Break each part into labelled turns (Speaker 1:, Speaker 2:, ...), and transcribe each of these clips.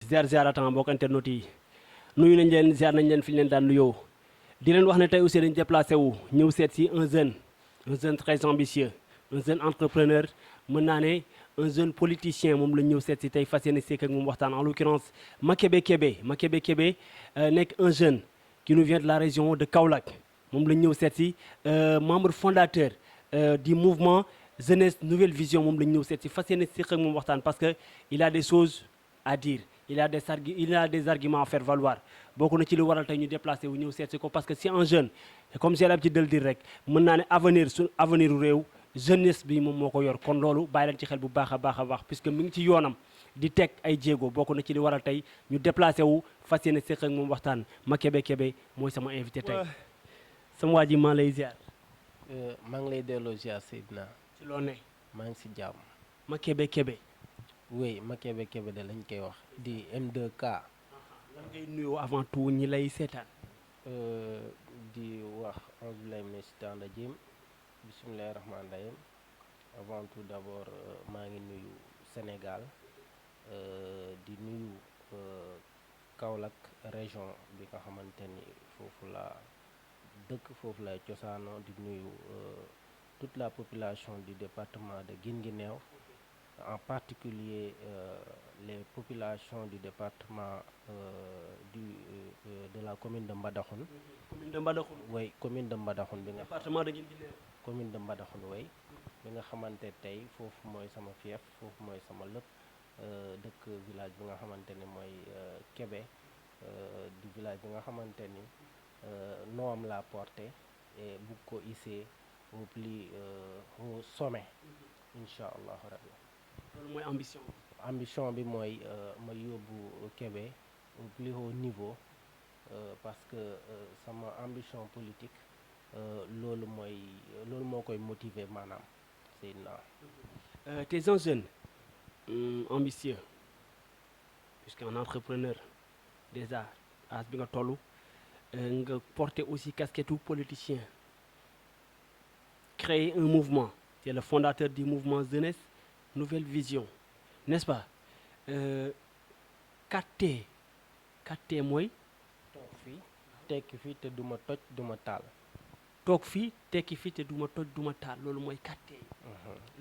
Speaker 1: ziaratan mbokk internet yi nuyu nañ leen ziar nañ leen fi ñu leen daan nuyoo di leen wax ne tey aussi dañ déplacé wu ñëw seet si un jeune très ambitieux un jeune entrepreneur mën naa ne un jeune politicien moom la ñëw seet si tey fas yéene seek ak moom waxtaan en l'occurrence Makebe Kebe nekk un jeune qui nous vient de la région de Kaolack moom la ñëw seet si membre fondateur du mouvement Jeunesse Nouvelle Vision moom la ñëw seet si fas yéene seek ak moom waxtaan parce que il a des choses à dire il a des arguments à faire valoir bokk na ci lu waral tey ñu déplacé wu ñëw seet si ko parce que c'est un jeune comme j'ai l'habitude de le dire rek mën naa ne avenir u réew jeunesse bi moom moo ko yor kon loolu bàyyi leen ci xel bu baax a baax puisque mi ngi ci yoonam di teg ay jéego bokk na ci li waral tey ñu déplacé wu fas yéene seq ak moom waxtaan Makebe mooy sama invité tey sama waa ji maa lay ziar.
Speaker 2: maa ngi lay delloo ziar Seydina.
Speaker 1: ci loo ne.
Speaker 2: maa ngi si jàmm.
Speaker 1: Makebe.
Speaker 2: oui Makebe de lañ koy wax di M2K.
Speaker 1: lan ngay nuyoo avant tout ñi lay seetaan.
Speaker 2: di wax auzu billaahi mina shaytaani rajiim bismillaahi rahmaani rahiim avant tout d'abord maa ngi nuyu Sénégal di nuyu Kaolack région bi nga xamante ni foofu la dëkk foofu lay cosaanoo di nuyu toute la population du département de Guinguinéo en particulier les populations du département de la commune de Mbadakhoune.
Speaker 1: Commune de Mbadakhoune.
Speaker 2: Oui, commune de Mbadakhoune bi nga.
Speaker 1: département de Guinguinéo.
Speaker 2: commune de Mbadakhoune oui bi nga xamante tey foofu mooy sama fief foofu mooy sama lépp dëkk village bi nga xamante ni mooy Kébé di village bi nga xamante ni noom la porté et bugg ko hisser au plus au sommet incha allahu rabbi.
Speaker 1: loolu mooy ambition.
Speaker 2: ambition bi mooy ma yóbbu Kébé au plus haut niveau parce que sama ambition politique loolu moo koy motiver maanaam Seydina.
Speaker 1: T'es un jeune ambitieux puisqu'un entrepreneur déjà âge bi nga toll nga porter aussi casquette politicien créer un mouvement tu es le fondateur du mouvement Jeunesse Nouvelle Vision n'est-ce pas 4T mooy
Speaker 2: toog fii tekki fii te duma toj duma taal.
Speaker 1: toog fii tekki fii te duma toj duma taal loolu mooy 4T.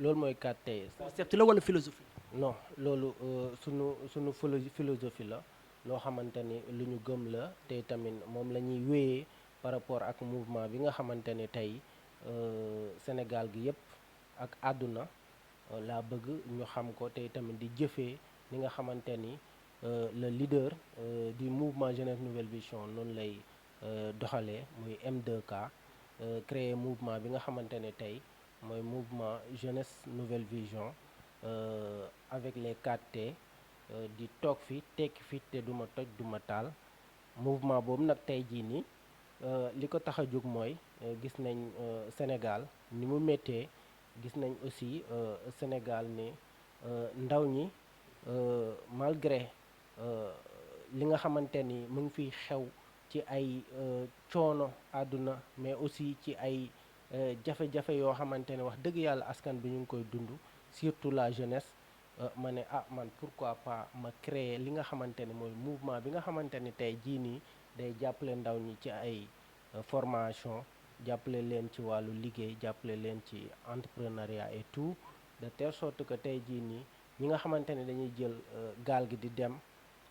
Speaker 2: loolu mooy 4T.
Speaker 1: concept la wala philosophie.
Speaker 2: non loolu sunu philosophie la loo xamante ni lu ñu gëm la te tamit moom la ñuy wéyee par rapport ak mouvement bi nga xamante ni tey Sénégal gi yëpp ak àdduna laa bëgg ñu xam ko te tamit di jëfee li nga xamante ni le leader du mouvement Jeunesse Nouvelle Vision noonu lay doxalee muy M2K créer mouvement bi nga xamante ne tey mooy mouvement Jeunesse Nouvelle Vision avec les 4T di toog fi tekki fi te duma toj duma taal mouvement boobu nag tey jii nii li ko tax a jóg mooy gis nañ Sénégal ni mu méttee gis nañ aussi Sénégal ni ndaw ñi malgré li nga xamante ni mu ngi fiy xew ci ay coono àdduna mais aussi ci ay jafe-jafe yoo xamante ne wax dëgg yàlla askan bi ñu ngi koy dund surtout la jeunesse ma ne man pourquoi pas ma créer li nga xamante ne mooy mouvement bi nga xamante ni tey jii nii day jàppale ndaw ñi ci ay formation jàppale leen ci wàllu liggéey jàppale leen ci entrepreneuriat et tout de telle sorte que tey jii nii ñi nga xamante ne dañuy jël gaal gi di dem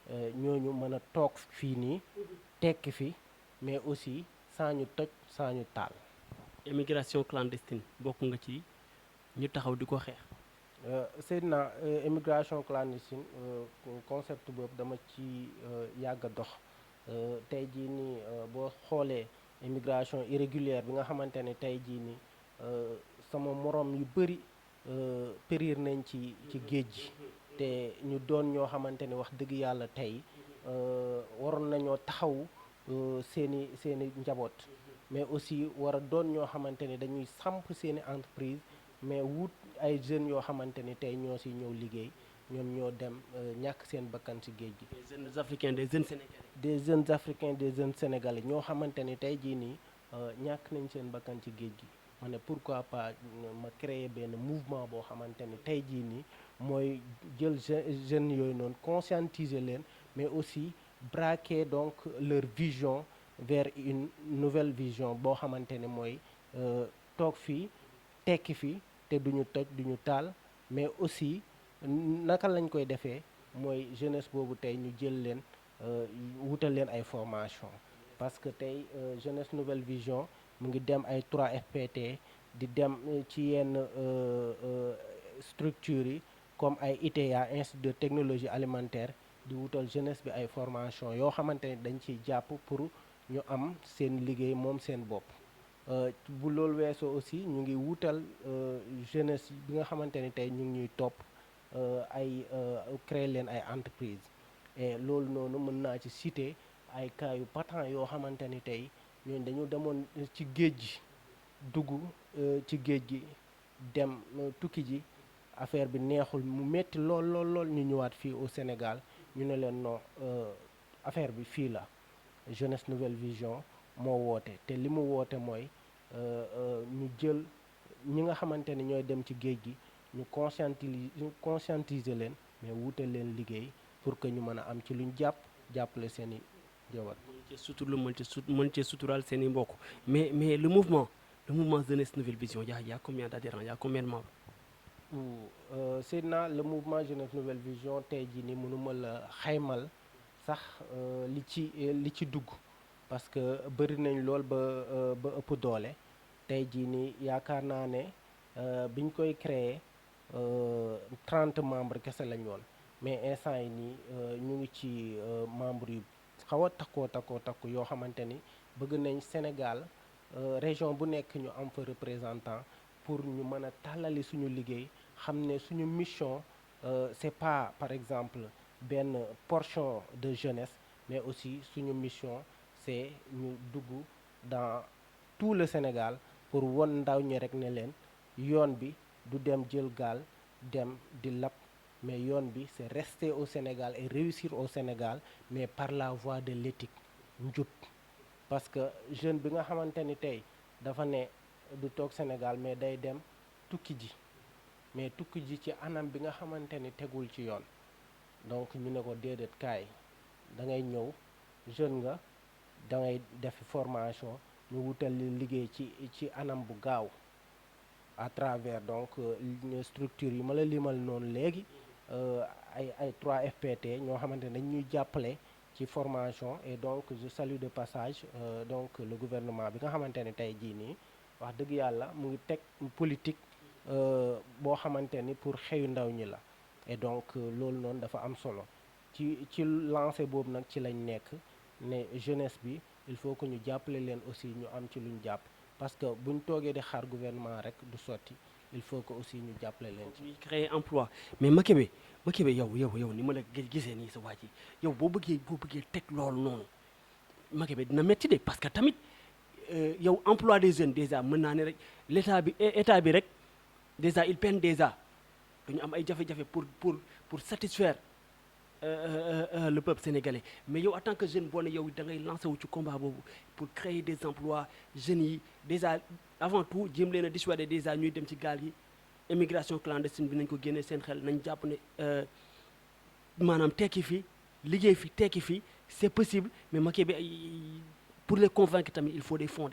Speaker 2: ñooñu mën a toog fii nii tekki fi mais aussi saa ñu toj saa ñu taal.
Speaker 1: Immigration clandestine bokk nga ci ñu taxaw di ko xeex.
Speaker 2: Seydina immigration clandestine concept boobu dama ci yàgg a dox tey jii nii boo xoolee immigration irrégulière bi nga xamante ne tey jii nii sama morom yu bëri périr nañ ci géej gi te ñu doon ñoo xamante ne wax dëgg yàlla tey waroon nañoo taxaw seeni njaboot mais aussi war a doon ñoo xamante ne dañuy samp seeni entreprise mais wut ay jeunes yoo xamante ni tey ñoo si ñëw liggéey ñoom ñoo dem ñàkk seen bakkan ci géej gi.
Speaker 1: des jeunes africains des jeunes sénégalais.
Speaker 2: des jeunes africains des jeunes sénégalais ñoo xamante ni tey jii nii ñàkk nañ seen bakkan ci géej gi ma ne pourquoi pas ma créer benn mouvement boo xamante ni tey jii nii mooy jël jeunes yooyu noonu conscientiser leen mais aussi braquer donc leur vision vers une nouvelle vision boo xamante ne mooy toog fii tekki fi te duñu toj duñu taal, mais aussi naka lañ koy defee mooy jeunesse boobu tey ñu jël leen wutal leen ay formation parce que tey jeunesse nouvelle vision mu ngi dem ay 3FPT di dem ci yenn structures yi comme ay ITA institut de technologie alimentaire di wutal jeunesse bi ay formation yoo xamante ne dañ ciy jàpp pour ñu am seen liggéey moom seen bopp. Bu loolu weesoo aussi ñu ngi wutal jeunesse bi nga xamante ni tey ñu ngi ñuy topp ay créer leen ay entreprise et loolu noonu mën naa ci citer ay cas yu patent yoo xamante ni tey ñooñu dañu demoon ci géej gi dugg ci géej gi dem tukki ji affaire bi neexul mu metti lool lool lool ñu ñëwaat fii au Sénégal ñu ne leen non affaire bi fii la jeunesse nouvelle vision moo woote te li mu woote mooy ñu jël ñi nga xamante ni ñooy dem ci géej gi ñu conscientiser leen mais wutal leen liggéey pour que ñu mën a am ci luñ jàppale seen i jabar.
Speaker 1: mën cee suturaal seen i mbokk mais le mouvement jeunesse nouvelle vision y a combien d'adhérents, y a combien de membres?
Speaker 2: Seydina, le mouvement jeunesse nouvelle vision tey jii ni mënuma la xaymal sax li ci dugg parce que bëri nañ lool ba ëpp doole. tey jii ni yaakaar naa ne biñ koy créer 30 membres kese lañ woon mais instant yi nii ñu ngi ci membres yu xaw a takku yoo xamante ni bëgg nañ Sénégal région bu nekk ñu am fa représentant pour ñu mën a tàllali suñu liggéey xam ne suñu mission c'est pas par exemple benn portion de jeunesse mais aussi suñu mission c'est ñu dugg dans tout le Sénégal pour won ndaw ñi rek ne leen yoon bi du dem jël gaal dem di lab mais yoon bi c'est rester au Sénégal et réussir au Sénégal mais par la voie de l'éthique njub parce que jeune bi nga xamante ni tey dafa ne du toog Sénégal mais day dem tukki ji mais tukki ji ci anam bi nga xamante ni tegul ci yoon donc ñu ne ko déedéet kaay da ngay ñëw jeune nga da ngay def formation ñu wutal liggéey ci anam bu gaaw à travers donc structure yi ma la limal noonu léegi ay 3FPT ñoo xamante ne dañ ñuy jàppale ci formation et donc je salue de passage donc le gouvernement bi nga xamante ne tey jii nii wax dëgg yàlla mu ngi teg politique boo xamante ni pour xëyu ndaw ñi la et donc loolu noonu dafa am solo ci lancé boobu nag ci lañ nekk ne jeunesse bi il faut que ñu jàppale leen aussi ñu am ci luñ jàpp parce que buñ toogee di xaar gouvernement rek du sotti il faut que aussi ñu jàppale leen ci.
Speaker 1: créer emploi mais Makebe yow ni ma la gisee nii sa waa ji yow boo bëggee teg loolu noonu Makebe dina métti de parce que tamit yow emploi des jeunes déjà mën naa ne rek état bi rek déjà il peine déjà dañu am ay jafe-jafe pour satisfaire le peuple sénégalais mais yow en tant que jeune boo ne yow da ngay lancer wu ci combat boobu pour créer des emplois jeunes yi déjà avant tout jéem leen a dissuader déjà ñuy dem ci gaal yi immigration clandestine bi nañ ko génnee seen xel nañ jàpp ne maanaam tekki fi liggéey fi tekki fi c'est possible mais Makebe pour les convaincre tamit il faut des fonds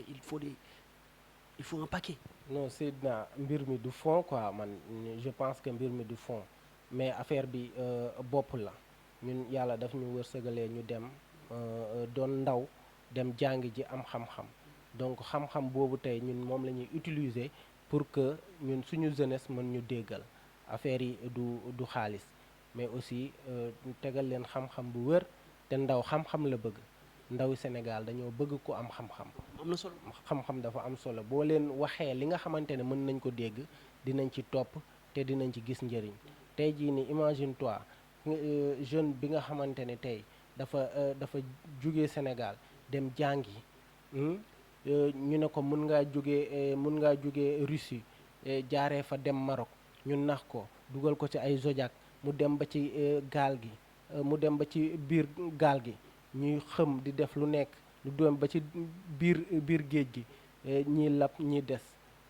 Speaker 1: il faut un paquet.
Speaker 2: non Seydina mbir mi du fond quoi man je pense que mbir mi du fond mais affaire bi bopp la ñun yàlla daf ñu wërsëgalee ñu dem doon ndaw dem jàng ji am xam-xam donc xam-xam boobu tey ñun moom la ñuy utiliser pour que ñun suñu jeunesse mën ñu déggal affaire yi du xaalis mais aussi ñu tegal leen xam-xam bu wër te ndaw xam-xam la bëgg ndaw Sénégal dañoo bëgg ko am xam-xam.
Speaker 1: am na solo
Speaker 2: xam-xam dafa am solo boo leen waxee li nga xamante ne mën nañ ko dégg dinañ ci topp te dinañ ci gis njëriñ tey jii ni imagine toi jeune bi nga xamante ne tey dafa jóge Sénégal dem jàngi ñu ne ko mën ngaa jóge Russie jaaree fa dem Maroc ñu nax ko dugal ko ci ay Zodiac mu dem ba ci gaal gi mu dem ba ci biir gaal gi ñuy xëm di def lu nekk lu dem ba ci biir géej gi ñii lab ñii des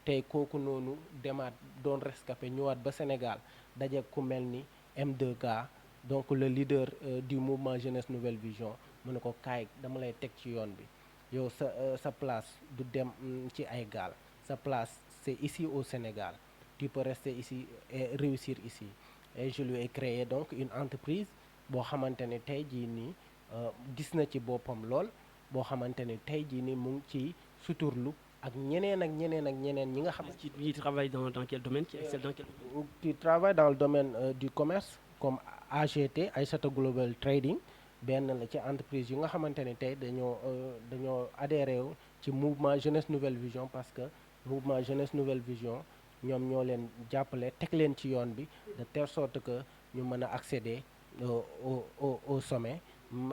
Speaker 2: tey kooku noonu demaat doon rescapé ñëwaat ba Sénégal daje ku mel ni M2K donc le leader du mouvement Jeunesse Nouvelle Vision mu ne ko kaay dama lay teg ci yoon bi yow sa place du dem ci ay gaal sa place c'est ici au Sénégal tu peux rester ici et réussir ici et je lui ai créé donc une entreprise boo xamante ne tey jii nii gis na ci boppam lool boo xamante ne tey jii nii mu ngi ci suturlu ak ñeneen ak ñeneen ak ñeneen ñi nga xam
Speaker 1: qui travaille dans quel domaine, qui excelle dans quel domaine?
Speaker 2: qui travaille dans le domaine du commerce comme AGT Aïssata Global Trading benn la ci entreprise yi nga xamante ne tey dañoo adhéré wu ci mouvement Jeunesse Nouvelle Vision parce que mouvement Jeunesse Nouvelle Vision ñoom ñoo leen jàppale teg leen ci yoon bi de telle sorte que ñu mën a accéder au sommet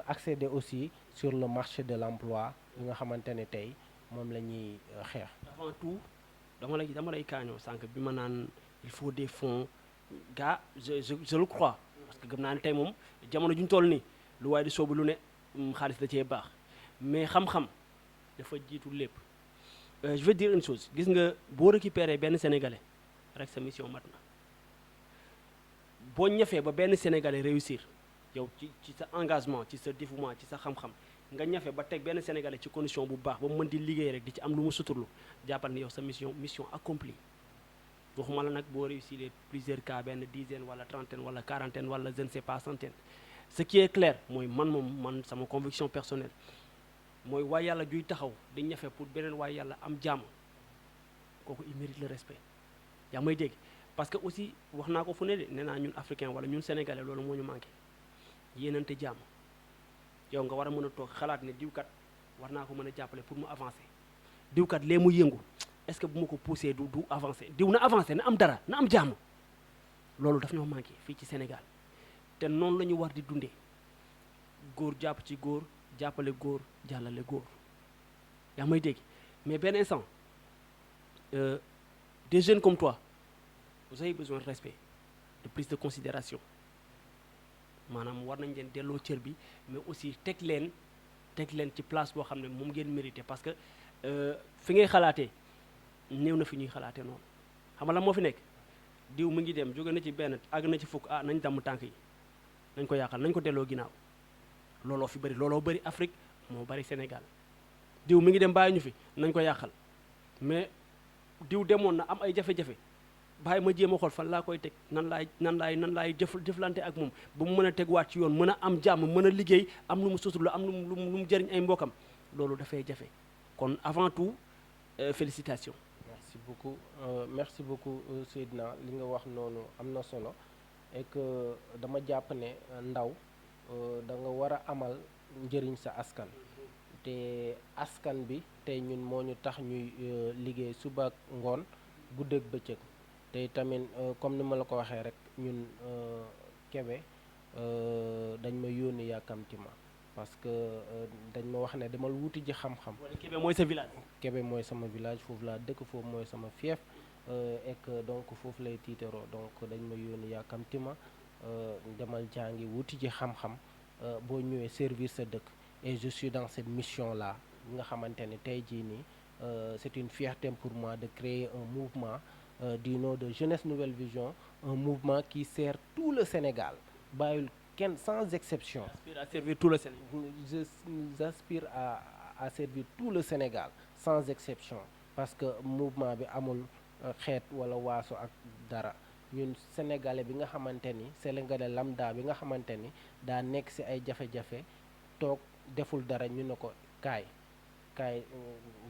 Speaker 2: accéder aussi sur le marché de l'emploi yi nga xamante ne tey moom la ñuy xeex.
Speaker 1: Avant tout dama lay kaañoo sànq bi ma naan il faut des fonds gars je le crois parce que gëm naa ne tey moom jamono ju ñu toll nii lu waaye di soobu lu ne xaalis da cee baax mais xam-xam dafa jiitu lépp. Je vais dire une chose gis nga boo récupérer benn sénégalais rek sa mission mat na boo ñëfee ba benn sénégalais réussir yow ci sa engagement ci sa dévouement ci sa xam-xam nga ñafe ba teg benn sénégalais ci condition bu baax ba mu mën di liggéey rek di ci am lu mu suturlu jàppal ni yow sa mission accomplie waxuma la nag boo réussir plusieurs cas benn dizaine wala trentaine wala quarantaine wala je ne sais pas centaine ce qui est clair mooy man sama conviction personnelle mooy waay yàlla juy taxaw di ñafe pour beneen waay yàlla am jàmm kooku il mérite le respect yaa may dégg parce que aussi wax naa ko fu ne de nee naa ñun africain wala ñun sénégalais loolu moo ñu manqué yéenante jàmm yow nga war a mën a toog xalaat ne diwkat war naa ko mën a jàppale pour mu avancer diwkat lee mu yëngu est-ce que bu ma ko poussé du avancer diw na avancer na am dara na am jàmm loolu daf ñoo manqué fii ci Sénégal te noonu la ñu war di dundee góor jàpp ci góor jàppale góor jàllale góor yaa may dégg mais benn instant des jeunes comme toi vous avez besoin de respect de plus de considération maanaam war nañ leen delloo cër bi mais aussi teg leen ci place boo xam ne moom ngeen mérité parce que fi ngay xalaatee néew na fi ñuy xalaatee noonu xam nga la moo fi nekk diw mu ngi dem jóge na ci benn àgg na ci fukk nañ damm tànk yi nañ ko yàqal nañ ko delloo ginnaaw looloo fi bëri looloo bëri Afrique moo bëri Sénégal diw mi ngi dem bàyyi ñu fi nañ ko yàqal mais diw demoon na am ay jafe-jafe bàyyi ma jéem a xool fan laa koy teg nan laay jëflante ak moom ba mu mën a tegwaat ci yoon mën a am jàmm mën a liggéey am lu mu suturlu am lu mu jëriñ ay mbokam loolu dafay jafe kon avant tout félicitations.
Speaker 2: merci beaucoup Seydina li nga wax noonu am na solo et que dama jàpp ne ndaw da nga war a amal njëriñ sa askan te askan bi tey ñun moo ñu tax ñuy liggéey suba ak ngoon guddeeg bëccëg tey tamit comme ni ma la ko waxee rek ñun Kébé dañ ma yónni yàkkamti ma parce que dañ ma wax ne demal wuti ji xam-xam.
Speaker 1: Kébé mooy sa village.
Speaker 2: Kébé mooy sama village foofu laa dëkk foofu mooy sama fief et que donc foofu lay tiitaroo donc dañ ma yónni yàkkamti ma demal jàngi wuti ji xam-xam boo ñëwee servir sa dëkk et je suis dans cette mission là nga xamante ne tey jii nii c'est une fierté pour moi de créer un mouvement du nom de Jeunesse Nouvelle Vision un mouvement qui sert tout le Sénégal bàyyil kenn sans exception.
Speaker 1: J'aspire à servir tout le Sénégal.
Speaker 2: J'aspire à servir tout le Sénégal sans exception parce que mouvement bi amul xeet wala waaso ak dara ñun sénégalais bi nga xamante ni sénégalais lambda bi nga xamante ni daa nekk ci ay jafe-jafe toog deful dara ñu ne ko kaay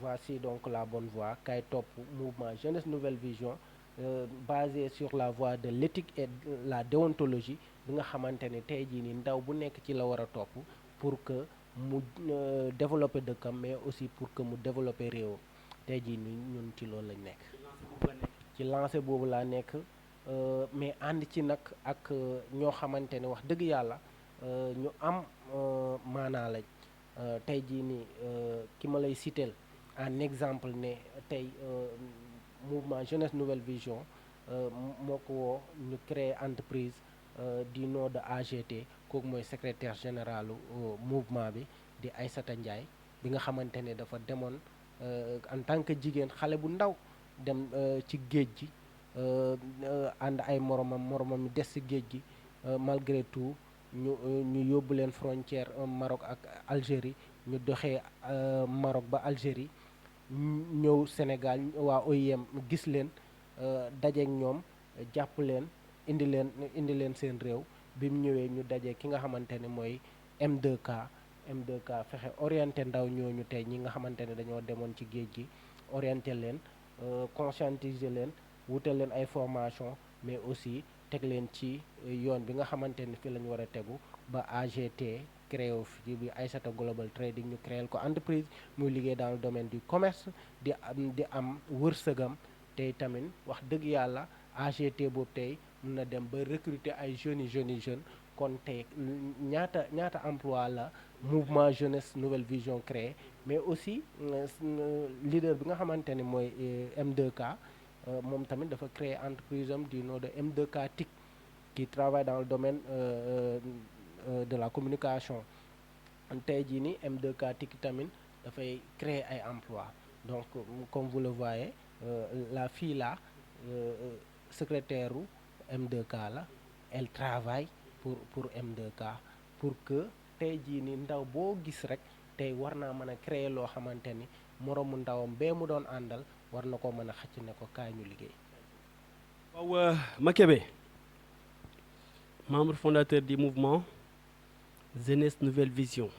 Speaker 2: voici donc la bonne voie kaay topp mouvement Jeunesse Nouvelle Vision basé sur la voie de l'éthique et la déontologie bi nga xamante ne tey jii nii ndaw bu nekk ci la war a topp pour que mu développer dëkkam mais aussi pour que mu développer réewam tey jii nii ñun ci loolu lañ nekk. ci lancé boobu laa nekk mais ànd ci nag ak ñoo xamante ne wax dëgg yàlla ñu am maanaa lañ tey jii nii ki ma lay citer en exemple ne tey mouvement Jeunesse Nouvelle Vision moo ko woo ñu créer entreprise du nom de AGT kooku mooy secrétaire généralu mouvement bi di Aïssata Ndiaye bi nga xamante ne dafa demoon en tant que jigéen xale bu ndaw dem ci géej gi ànd ay moromam mi des ci géej gi malgré tout ñu yóbbu leen frontière Maroc ak Algérie ñu doxee Maroc ba Algérie ñëw Sénégal waa OIM gis leen dajeek ñoom jàpp leen indi leen seen réew bi mu ñëwee ñu daje ki nga xamante ne mooy M2K M2K fexe orienté ndaw ñooñu tey ñi nga xamante ne dañoo demoon ci géej gi orienté leen conscientiser leen wutal leen ay formation mais aussi teg leen ci yoon bi nga xamante ni fi la ñu war a tegu ba AGT créé wu fi bi Aïssata Global Trading ñu créé ko entreprise muy liggéey dans le domaine du commerce di am wërsëgam tey tamit wax dëgg yàlla AGT boobu tey mun na dem ba recruter ay jeunes kon tey ñaata emploi la mouvement jeunesse nouvelle vision créé mais aussi leader bi nga xamante ni mooy M2K moom tamit dafa créer entreprise am du nom de M2K TIC qui travaille dans le domaine de la communication tey jii ni M2K TIC tamit dafay créer ay emploi donc comme vous le voyez la fille là secrétaire u M2K la elle travaille pour M2K pour que tey jii ni ndaw boo gis rek tey war naa mën a créer loo xamante ni moroomu ndawam bee mu doon àndal war na ko mën a xëcc ne ko kaay ñu liggéey.
Speaker 1: waaw Makébé membre fondateur du mouvement Jeunesse Nouvelle Vision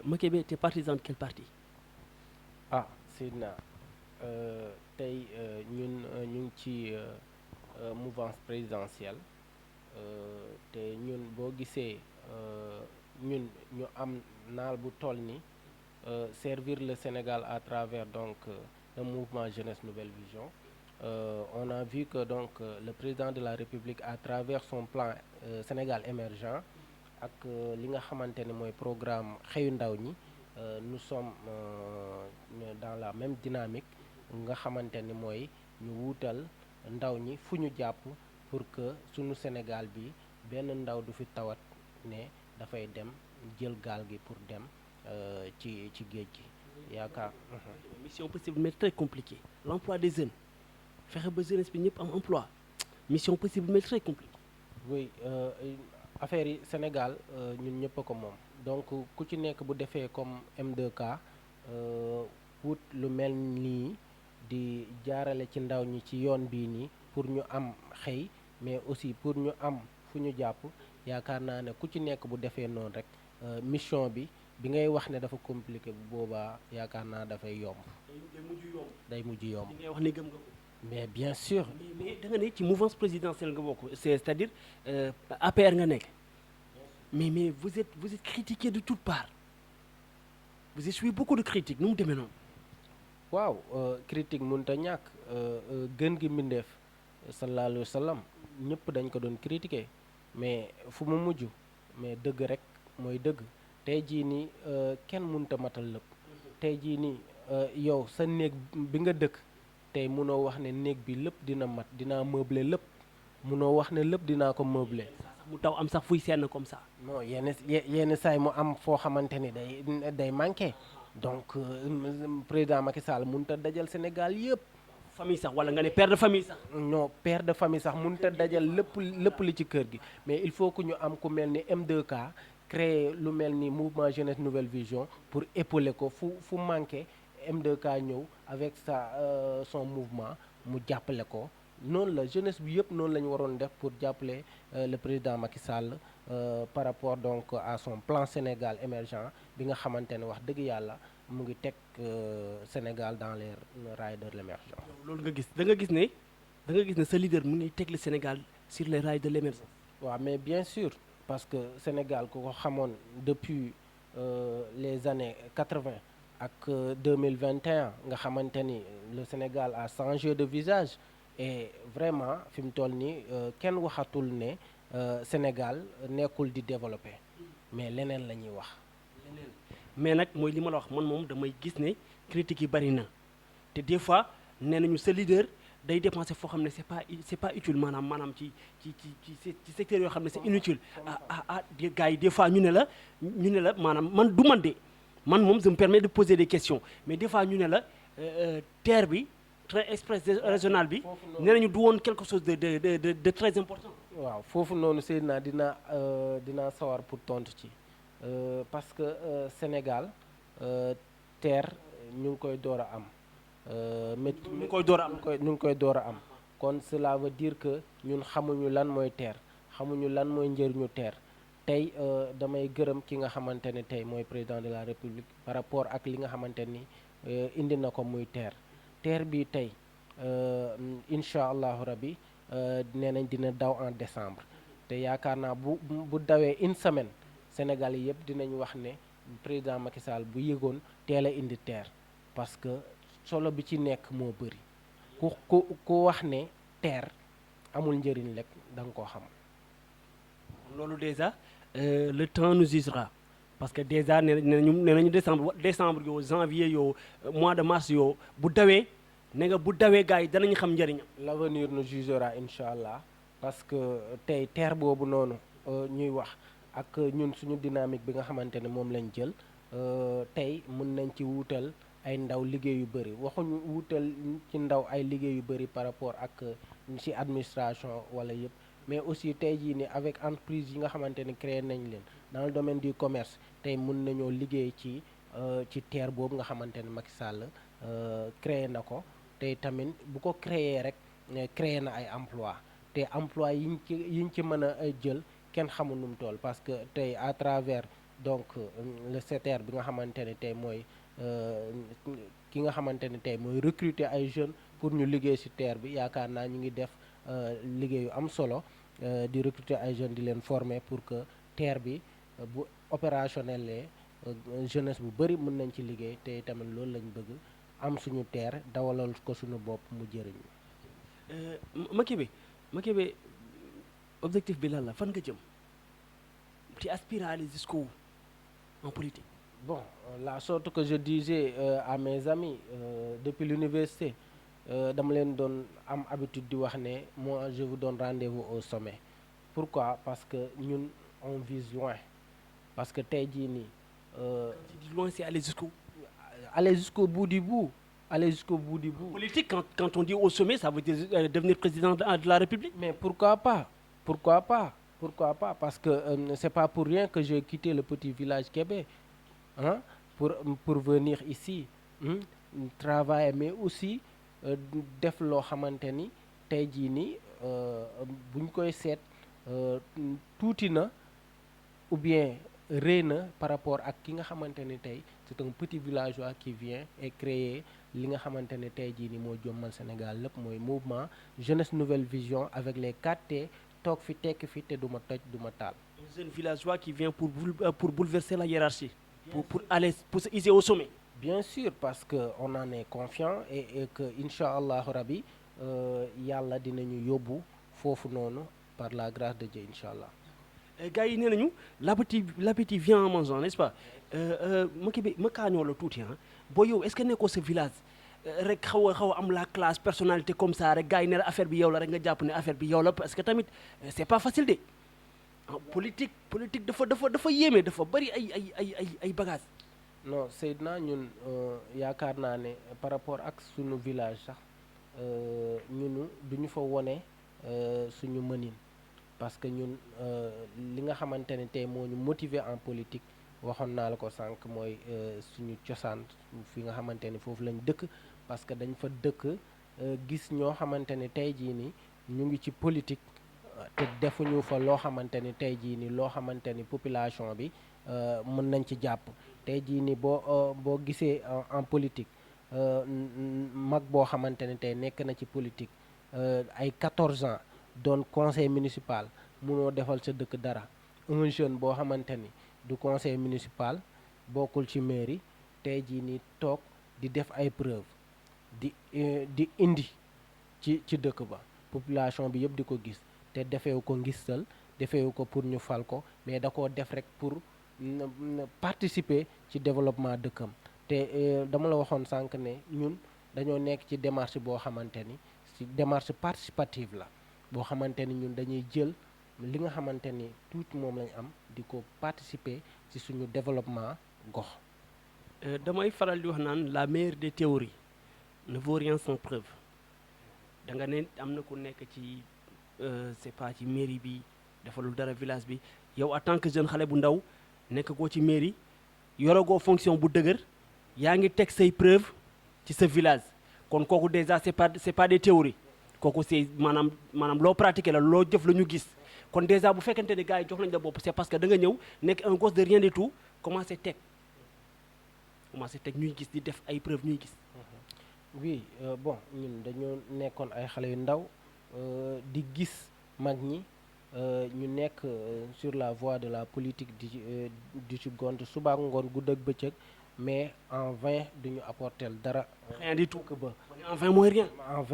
Speaker 1: Makébé t'es partisan de quel parti?
Speaker 2: Sidna tey ñun ñu ngi ci mouvance présidentielle te ñun boo gisee ñun ñu am naal bu toll ni servir le Sénégal à travers donc le mouvement Jeunesse Nouvelle Vision. On a vu que donc le président de la République à travers son plan Sénégal émergent ak li nga xamante ne mooy programme xëyu ndaw ñi nous sommes dans la même dynamique nga xamante ni mooy ñu wuutal ndaw ñi fu ñu jàpp pour que sunu Sénégal bi benn ndaw du fi tawat ne dafay dem jël gaal gi pour dem ci géej gi yaakaar.
Speaker 1: mission possible mais très compliquée l'emploi des jeunes fexe ba jeunesse bi ñëpp am emploi mission possible mais très compliquée.
Speaker 2: oui affaire yi Sénégal ñun ñëpp a ko moom donc ku ci nekk bu defee comme M2K wut lu mel nii di jaarale ci ndaw ñi ci yoon bii nii pour ñu am xëy mais aussi pour ñu am fu ñu jàpp yaakaar naa ne ku ci nekk bu defee noonu rek mission bi ngay wax ne dafa compliqué bu boobaa yaakaar naa dafay yomb. day mujj yomb.
Speaker 1: li ngay wax ne gëm nga ko.
Speaker 2: mais bien sûr.
Speaker 1: mais da nga ne ci mouvance présidentielle nga bokk c'est-à-dire APR nga nekk mais vous êtes critiqué de toutes parts vous essuyez beaucoup de critiques nu mu demee noonu.
Speaker 2: waaw critique mënut a ñàkk gën gi mbindeef sallallahu alayhi wa sallam ñëpp dañ ko doon critiquer mais fu mu mujj mais dëgg rek mooy dëgg tey jii nii kenn mënut a matal lépp tey jii nii yow sa néeg bi nga dëkk tey munoo wax ne néeg bi lépp dina mat dinaa meubler lépp munoo wax ne lépp dinaa ko meubler.
Speaker 1: mu taw am sax fuy senn comme ça.
Speaker 2: non yenn saay mu am foo xamante ni day manqué donc président Macky Sall mënut a dajal Sénégal yëpp.
Speaker 1: famille sax wala nga ne père de famille sax.
Speaker 2: non père de famille sax mënut a dajal lépp li ci kër gi mais il faut que ñu am ku mel ni M2K créer lu mel ni mouvement jeunesse nouvelle vision pour épauler ko fu manqué M2K ñëw avec son mouvement mu jàppale ko noonu la jeunesse bi yëpp noonu la ñu waroon def pour jàppale le président Macky Sall par rapport donc à son plan Sénégal émergent bi nga xamante ne wax dëgg yàlla mu ngi teg Sénégal dans les rails de l'émergence.
Speaker 1: loolu nga gis da nga gis ne sa leader mu ngi teg le Sénégal sur les rails de l'émergence.
Speaker 2: waaw mais bien sûr parce que Sénégal ku ko xamoon depuis les années 80 ak 2021 nga xamante ni le Sénégal a changé de visage et vraiment fi mu toll nii kenn waxatul ne Sénégal nekkul di développé mais leneen la ñuy wax.
Speaker 1: mais nag mooy li ma la wax man moom damay gis ne critiques yi bari na te des fois nee nañu sa leader day dépenser foo xam ne c'est pas utile maanaam ci secteur yoo xam ne c'est inutile gars yi des fois ñu ne la maanaam man du man de man moom je me permets de poser des questions mais des fois ñu ne la terre bi train express régional bi nee nañu du woon quelque chose de très important.
Speaker 2: waaw foofu noonu Seydina dinaa sawar pour tontu ci parce que Sénégal terre ñu ngi koy door a am.
Speaker 1: ñu ngi koy door a am
Speaker 2: ñu ngi koy door a am kon cela veut dire que ñun xamuñu lan mooy terre xamuñu lan mooy njëriñu terre tey damay gërëm ki nga xamante ne tey mooy président de la république par rapport ak li nga xamante ni indi na ko muy terre bi tey incha allahu rabbi nee nañ dina daw en décembre te yaakaar naa bu dawee une semaine Sénégal yi yëpp dinañ wax ne président Macky Sall bu yëgoon teel a indi terre parce que solo bi ci nekk moo bëri ku wax ne terre amul njëriñ rek da nga koo xam.
Speaker 1: loolu déjà le temps nous jugera parce que déjà nee nañu décembre yow janvier yow mois de mars yow bu dawee ne nga bu dawee gars yi danañ xam njëriñam.
Speaker 2: l'avenir nous jugera incha allah parce que tey terre boobu noonu ñuy wax ak ñun suñu dynamique bi nga xamante ne moom lañ jël tey mën nañ ci wuutal ay ndaw liggéey yu bëri waxuñu wuutal ci ndaw ay liggéey yu bëri par rapport ak ci administration wala yëpp mais aussi tey jii ni avec entreprise yi nga xamante ni créé nañ leen dans le domaine du commerce tey mën nañoo liggéey ci terre boobu nga xamante ne Macky Sall créé na ko tey tamit bu ko créé rek créé na ay emploi te emploi yiñ ci mën a jël kenn xamul nu mu toll parce que tey à travers donc le SETER bi nga xamante ne tey mooy ki nga xamante ne tey mooy recruter ay jeunes pour ñu liggéey ci terre bi yaakaar naa ñu ngi def liggéeyu am solo di recruter ay jeunes di leen former pour que terre bi bu opérationnel jeunesse bu bëri mën nañ ci liggéey te tamit loolu lañ bëgg am suñu terre dawalal ko suñu bopp mu jëriñu.
Speaker 1: Makibe objectif bi lan la fan nga jëm tu aspires à aller jusqu'où en politique.
Speaker 2: Bon, la sorte que je disais à mes amis depuis l'université dama leen doon am habitude di wax ne moi je vous donne rendez-vous au sommet. Pourquoi? Parce que ñun on vise loin parce que tey jii nii.
Speaker 1: Loin c'est aller jusqu'où?
Speaker 2: Aller jusqu'au bout du bout. Aller jusqu'au bout du bout.
Speaker 1: Politique, quand on dit au sommet, ça veut dire devenir président de la République.
Speaker 2: Mais pourquoi pas? Pourquoi pas? Pourquoi pas? Parce que c'est pas pour rien que j'ai quitté le petit village Kébé. Hein, pour venir ici travailler mais aussi def loo xamante ni tey jii nii buñ koy seet tuuti na ou bien rëy na par rapport ak ki nga xamante ni tey c'est un petit villageois qui vient et créer li nga xamante ne tey jii nii moo jommal Sénégal lépp mooy mouvement jeunesse nouvelle vision avec les 4T toog fi tekk fi te du ma toj du ma taal.
Speaker 1: Un jeune villageois qui vient pour bouleverser la hiérarchie. Pour se hisser au sommet.
Speaker 2: Bien sûr, parce qu'on en est confiant et que, Inch'Allah Rabbi, Yalla dinañu yóbbu foofu noonu par la grâce de Dieu, Inch'Allah.
Speaker 1: Gars yi nee nañu l'appétit vient en mangeant, n'est-ce pas? ma kaañoo la tuuti boo yow est-ce que nekkoo sa village rek xaw a am la classe personnalité comme ça rek gars yi ne la affaire bi yow la rek nga jàpp ne affaire bi yow la parce que tamit c'est pas facile de. politique dafa yéeme dafa bari ay bagages.
Speaker 2: Non Seydina ñun yaakaar naa ne par rapport ak suñu village sax ñunu duñu fa wone suñu mënin parce que ñun li nga xamante ne tey moo ñu motiver en politique waxoon naa la ko sànq mooy suñu cosaan fi nga xamante ne foofu lañ dëkk parce que dañ fa dëkk gis ñoo xamante ne tey jii ni ñu ngi ci politique te defuñu fa loo xamante ni tey jii ni loo xamante ni population bi mën nañ ci jàpp tey jii ni boo gisee en politique mag boo xamante ne tey nekk na ci politique ay 14 ans doon conseil municipal munoo defal sa dëkk dara un jeune boo xamante ni du conseil municipal bokkul ci mairie tey jii ni toog di def ay preuve di indi ci dëkk ba population bi yëpp di ko gis te defeewu ko ngistal defeewu ko pour ñu fal ko mais da koo def rek pour participer ci développement dëkkam te dama la waxoon sànq ne ñun dañoo nekk ci démarche boo xamante ni ci démarche participative la boo xamante ni ñun dañuy jël li nga xamante ni tuuti moom lañ am di ko participer ci suñu développement gox.
Speaker 1: damay faral di wax naan la meilleure des théories ne vaut rien sans preuve. da nga ne am na ku nekk ci c'est pas ci mairie bi defalul dara village bi yow en tant que jeune xale bu ndaw nekk koo ci mairie yoragoo fonction bu dëgër yaa ngi teg say preuve ci sa village kon kooku déjà c'est pas des théories kooku c'est maanaam loo pratiquer la loo jëf la ñu gis kon déjà bu fekkente ne gars yi jox nañ la bopp c'est parce que da nga ñëw nekk un gosse de rien du tout commencé teg ñuy gis di def ay preuves ñuy gis.
Speaker 2: oui bon ñun dañoo nekkoon ay xale yu ndaw di gis mag ñi ñu nekk sur la voie de la politique di ci gont suba ak ngoon guddeeg bëccëg mais en vain duñu apporter dara.
Speaker 1: rien du tout
Speaker 2: que ba
Speaker 1: en vain mooy rien.
Speaker 2: en